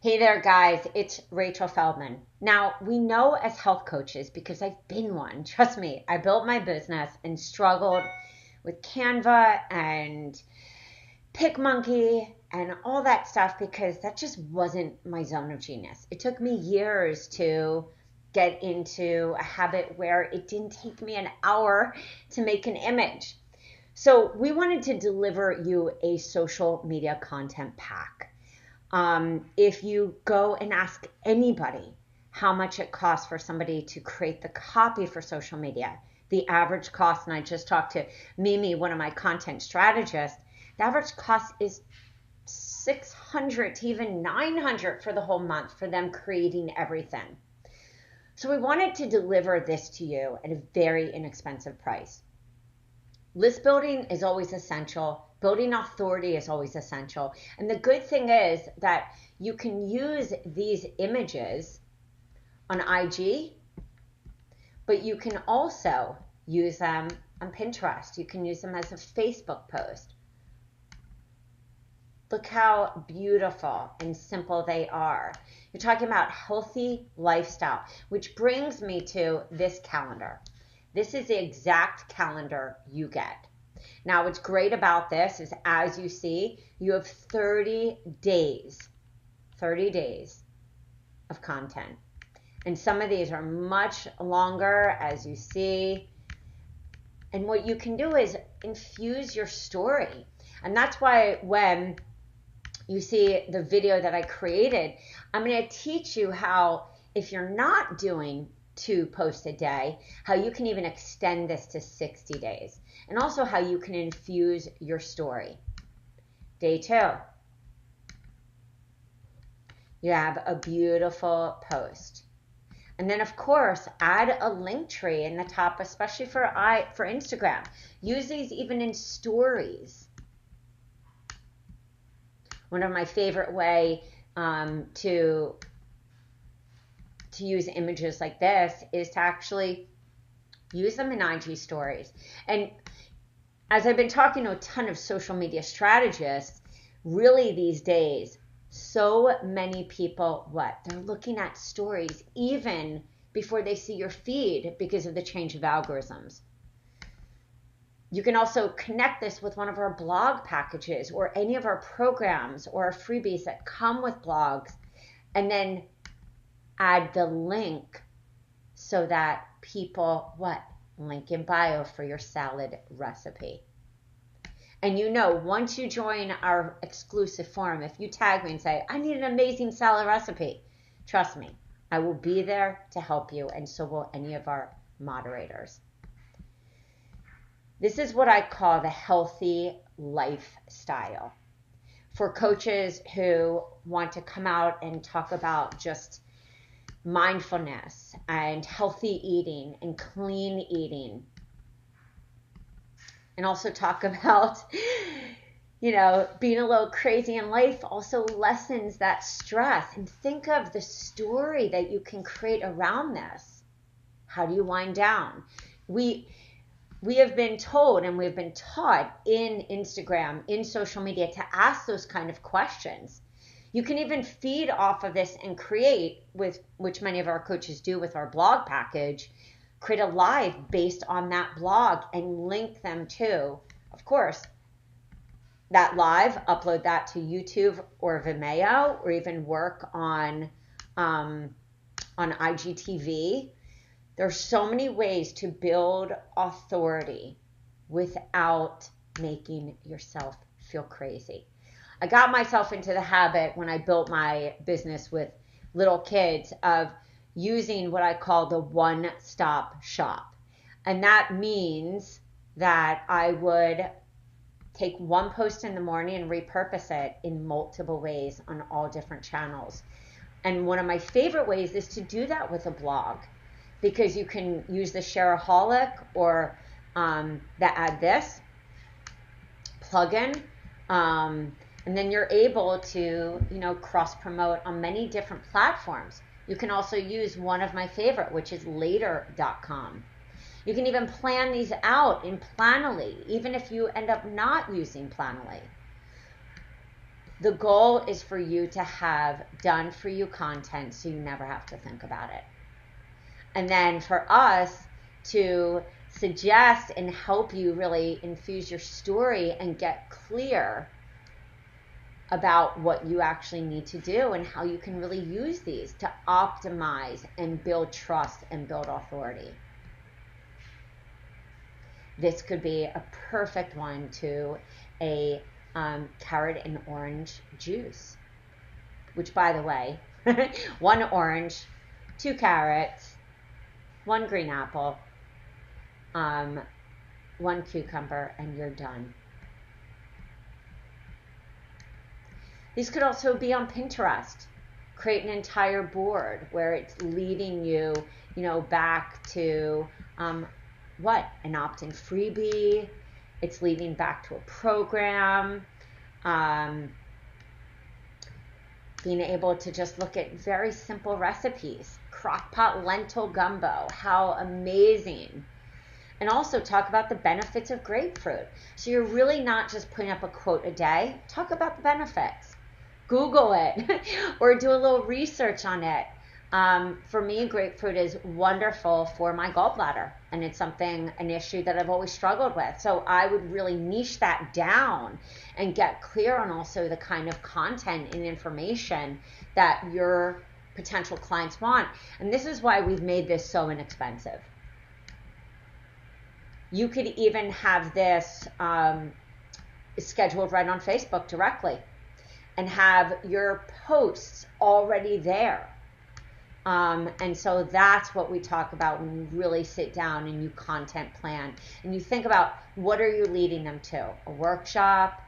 Hey there, guys. It's Rachel Feldman. Now, we know as health coaches, because I've been one, trust me, I built my business and struggled with Canva and PicMonkey and all that stuff because that just wasn't my zone of genius. It took me years to get into a habit where it didn't take me an hour to make an image. So, we wanted to deliver you a social media content pack. If you go and ask anybody how much it costs for somebody to create the copy for social media, the average cost, and I just talked to Mimi, one of my content strategists, the average cost is 600 to even 900 for the whole month for them creating everything. So we wanted to deliver this to you at a very inexpensive price. List building is always essential. Building authority is always essential. And the good thing is that you can use these images on IG, but you can also use them on Pinterest. You can use them as a Facebook post. Look how beautiful and simple they are. You're talking about healthy lifestyle, which brings me to this calendar. This is the exact calendar you get. Now, what's great about this is, as you see, you have 30 days of content. And some of these are much longer, as you see. And what you can do is infuse your story. And that's why when you see the video that I created, I'm going to teach you how, if you're not doing 2 posts a day, how you can even extend this to 60 days. And also how you can infuse your story. Day 2. You have a beautiful post. And then, of course, add a link tree in the top, especially for Instagram. Use these even in stories. One of my favorite way to use images like this is to actually use them in IG stories. And as I've been talking to a ton of social media strategists, really these days, so many people, they're looking at stories even before they see your feed because of the change of algorithms. You can also connect this with one of our blog packages or any of our programs or our freebies that come with blogs, and then add the link so that people, link in bio for your salad recipe. And once you join our exclusive forum, if you tag me and say, I need an amazing salad recipe, trust me, I will be there to help you, and so will any of our moderators. This is what I call the healthy lifestyle. For coaches who want to come out and talk about just mindfulness and healthy eating and clean eating, and also talk about, being a little crazy in life also lessens that stress. And think of the story that you can create around this. How do you wind down? We have been told and we've been taught in Instagram, in social media, to ask those kind of questions. You can even feed off of this and create, which many of our coaches do with our blog package, create a live based on that blog and link them to, of course, that live, upload that to YouTube or Vimeo, or even work on IGTV. There's so many ways to build authority without making yourself feel crazy. I got myself into the habit when I built my business with little kids of using what I call the one-stop shop. And that means that I would take one post in the morning and repurpose it in multiple ways on all different channels. And one of my favorite ways is to do that with a blog, because you can use the Shareaholic or the Add This plugin, and then you're able to cross promote on many different platforms. You can also use one of my favorite, which is later.com. You can even plan these out in Planoly, even if you end up not using Planoly. The goal is for you to have done for you content so you never have to think about it. And then for us to suggest and help you really infuse your story and get clear about what you actually need to do and how you can really use these to optimize and build trust and build authority. This could be a perfect one to a carrot and orange juice, which, by the way, 1 orange, 2 carrots, 1 green apple, 1 cucumber, and you're done. These could also be on Pinterest. Create an entire board where it's leading you, back to an opt-in freebie. It's leading back to a program. Being able to just look at very simple recipes. Crockpot lentil gumbo. How amazing. And also talk about the benefits of grapefruit. So you're really not just putting up a quote a day. Talk about the benefits. Google it or do a little research on it. For me, grapefruit is wonderful for my gallbladder, and it's an issue that I've always struggled with. So I would really niche that down and get clear on also the kind of content and information that your potential clients want. And this is why we've made this so inexpensive. You could even have this scheduled right on Facebook directly and have your posts already there. And so that's what we talk about when you really sit down and you content plan and you think about, what are you leading them to? A workshop?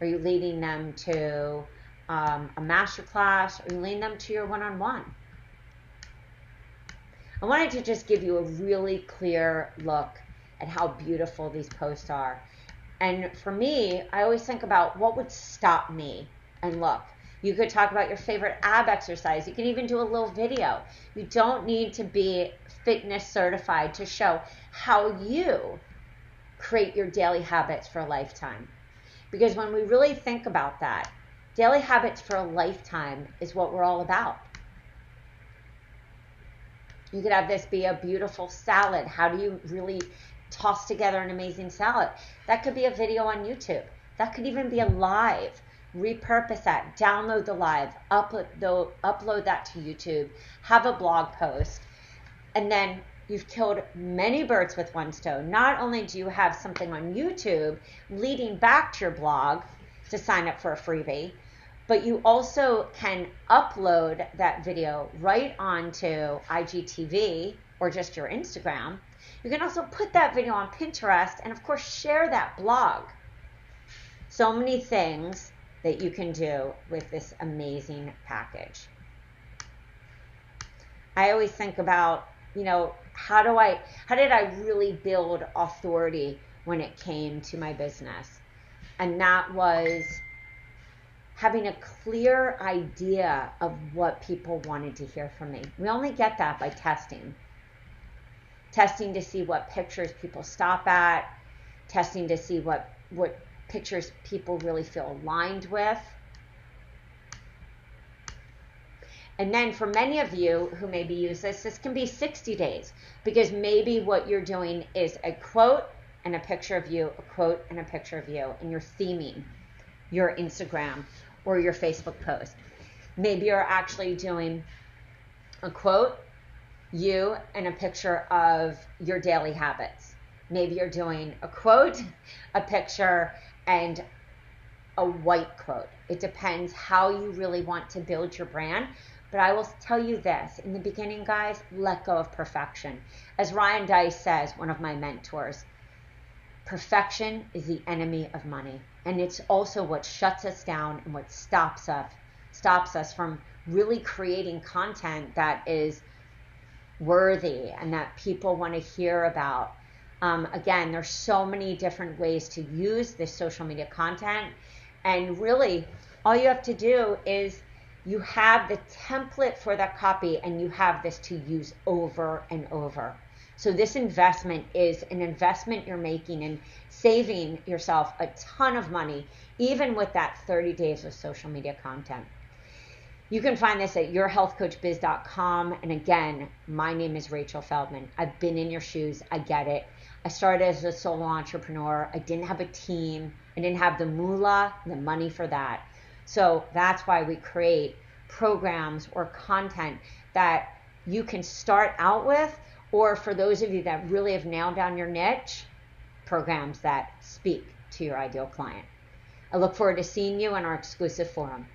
Are you leading them to a masterclass? Are you leading them to your one-on-one? I wanted to just give you a really clear look at how beautiful these posts are. And for me, I always think about what would stop me. And look, you could talk about your favorite ab exercise. You can even do a little video. You don't need to be fitness certified to show how you create your daily habits for a lifetime. Because when we really think about that, daily habits for a lifetime is what we're all about. You could have this be a beautiful salad. How do you really toss together an amazing salad? That could be a video on YouTube. That could even be a live. Repurpose that, download the live, upload that to YouTube, have a blog post, and then you've killed many birds with one stone. Not only do you have something on YouTube leading back to your blog to sign up for a freebie, but you also can upload that video right onto IGTV or just your Instagram. You can also put that video on Pinterest and, of course, share that blog. So many things that you can do with this amazing package. I always think about, how did I really build authority when it came to my business? And that was having a clear idea of what people wanted to hear from me. We only get that by testing. Testing to see what pictures people stop at, testing to see what pictures people really feel aligned with. And then for many of you who maybe use this can be 60 days, because maybe what you're doing is a quote and a picture of you, a quote and a picture of you, and you're theming your Instagram or your Facebook post. Maybe you're actually doing a quote, you, and a picture of your daily habits. Maybe you're doing a quote, a picture, and a white quote. It depends how you really want to build your brand. But I will tell you this, in the beginning, guys, let go of perfection. As Ryan Dice says, one of my mentors, perfection is the enemy of money. And it's also what shuts us down and what stops us from really creating content that is worthy and that people want to hear about. Again, there's so many different ways to use this social media content. And really, all you have to do is you have the template for that copy and you have this to use over and over. So this investment is an investment you're making in saving yourself a ton of money, even with that 30 days of social media content. You can find this at yourhealthcoachbiz.com. And again, my name is Rachel Feldman. I've been in your shoes. I get it. I started as a solo entrepreneur. I didn't have a team. I didn't have the moolah, the money for that. So that's why we create programs or content that you can start out with, or for those of you that really have nailed down your niche, programs that speak to your ideal client. I look forward to seeing you in our exclusive forum.